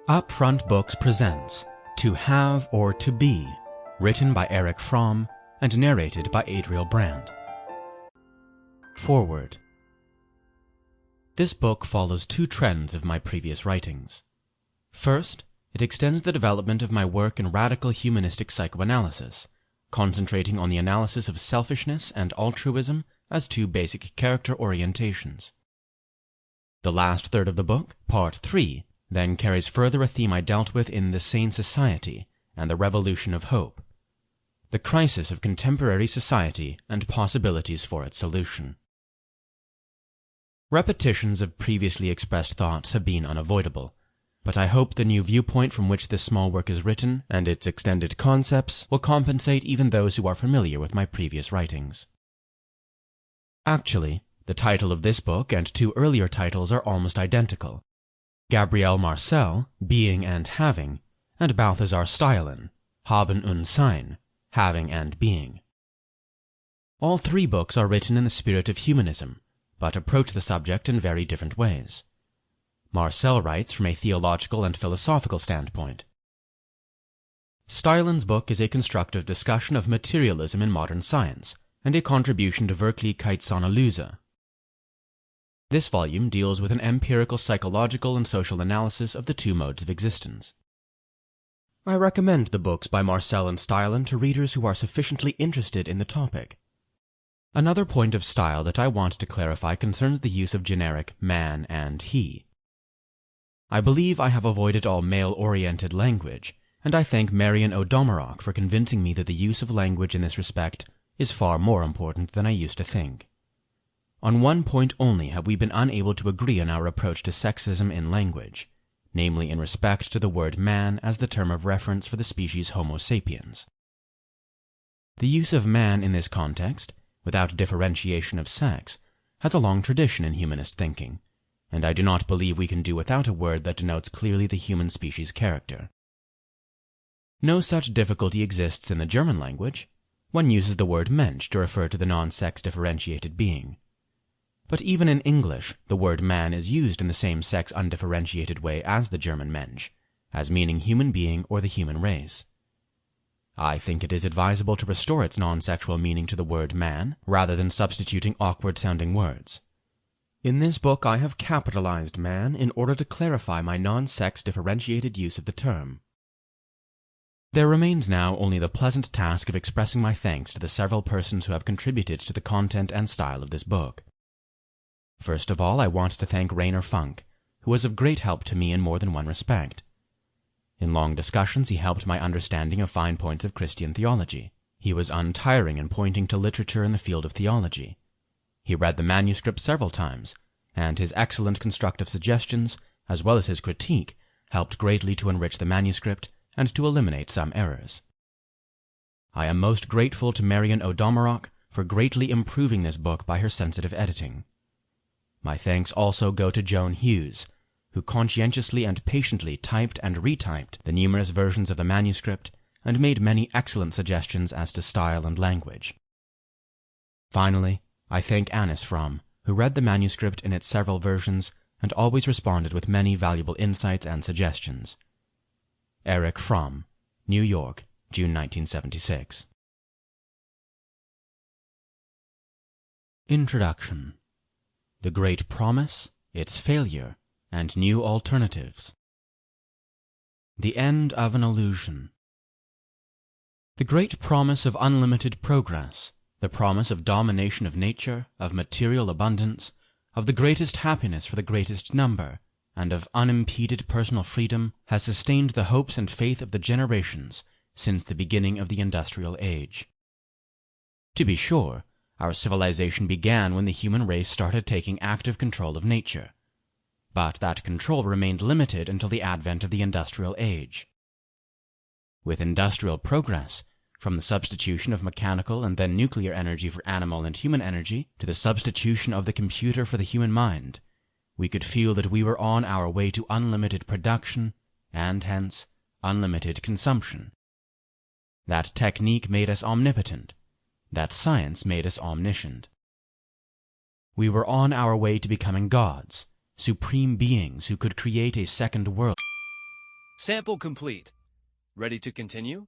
Upfront Books presents To Have or To Be, written by Erich Fromm and narrated by Adriel Brandt. Foreword. This book follows two trends of my previous writings. First, it extends the development of my work in radical humanistic psychoanalysis, concentrating on the analysis of selfishness and altruism as two basic character orientations. The last third of the book, Part 3, then carries further a theme I dealt with in The Sane Society and the Revolution of Hope, the crisis of contemporary society and possibilities for its solution. Repetitions of previously expressed thoughts have been unavoidable, but I hope the new viewpoint from which this small work is written and its extended concepts will compensate even those who are familiar with my previous writings. Actually, the title of this book and two earlier titles are almost identical. Gabriel Marcel, Being and Having, and Balthasar Steilen, Haben und Sein, Having and Being. All three books are written in the spirit of humanism, but approach the subject in very different ways. Marcel writes from a theological and philosophical standpoint. Steilen's book is a constructive discussion of materialism in modern science, and a contribution to Wirklichkeitsanalyse. This volume deals with an empirical psychological and social analysis of the two modes of existence. I recommend the books by Marcel and Steilen to readers who are sufficiently interested in the topic. Another point of style that I want to clarify concerns the use of generic man and he. I believe I have avoided all male-oriented language, and I thank Marion O'Domarroch for convincing me that the use of language in this respect is far more important than I used to think. On one point only have we been unable to agree on our approach to sexism in language, namely in respect to the word man as the term of reference for the species Homo sapiens. The use of man in this context, without differentiation of sex, has a long tradition in humanist thinking, and I do not believe we can do without a word that denotes clearly the human species character. No such difficulty exists in the German language. One uses the word Mensch to refer to the non-sex differentiated being. But even in English, the word man is used in the same sex undifferentiated way as the German Mensch, as meaning human being or the human race. I think it is advisable to restore its non-sexual meaning to the word man, rather than substituting awkward-sounding words. In this book I have capitalized man in order to clarify my non-sex differentiated use of the term. There remains now only the pleasant task of expressing my thanks to the several persons who have contributed to the content and style of this book. First of all, I want to thank Rainer Funk, who was of great help to me in more than one respect. In long discussions he helped my understanding of fine points of Christian theology. He was untiring in pointing to literature in the field of theology. He read the manuscript several times, and his excellent constructive suggestions, as well as his critique, helped greatly to enrich the manuscript and to eliminate some errors. I am most grateful to Marion O'Domarroch for greatly improving this book by her sensitive editing. My thanks also go to Joan Hughes, who conscientiously and patiently typed and retyped the numerous versions of the manuscript and made many excellent suggestions as to style and language. Finally, I thank Erich Fromm, who read the manuscript in its several versions and always responded with many valuable insights and suggestions. Erich Fromm, New York, June 1976. Introduction. The Great Promise, Its Failure, and New Alternatives. The End of an Illusion. The great promise of unlimited progress, the promise of domination of nature, of material abundance, of the greatest happiness for the greatest number, and of unimpeded personal freedom, has sustained the hopes and faith of the generations since the beginning of the industrial age. To be sure, our civilization began when the human race started taking active control of nature, but that control remained limited until the advent of the industrial age. With industrial progress, from the substitution of mechanical and then nuclear energy for animal and human energy to the substitution of the computer for the human mind, we could feel that we were on our way to unlimited production and, hence, unlimited consumption. That technique made us omnipotent. That science made us omniscient. We were on our way to becoming gods, supreme beings who could create a second world. Sample complete. Ready to continue?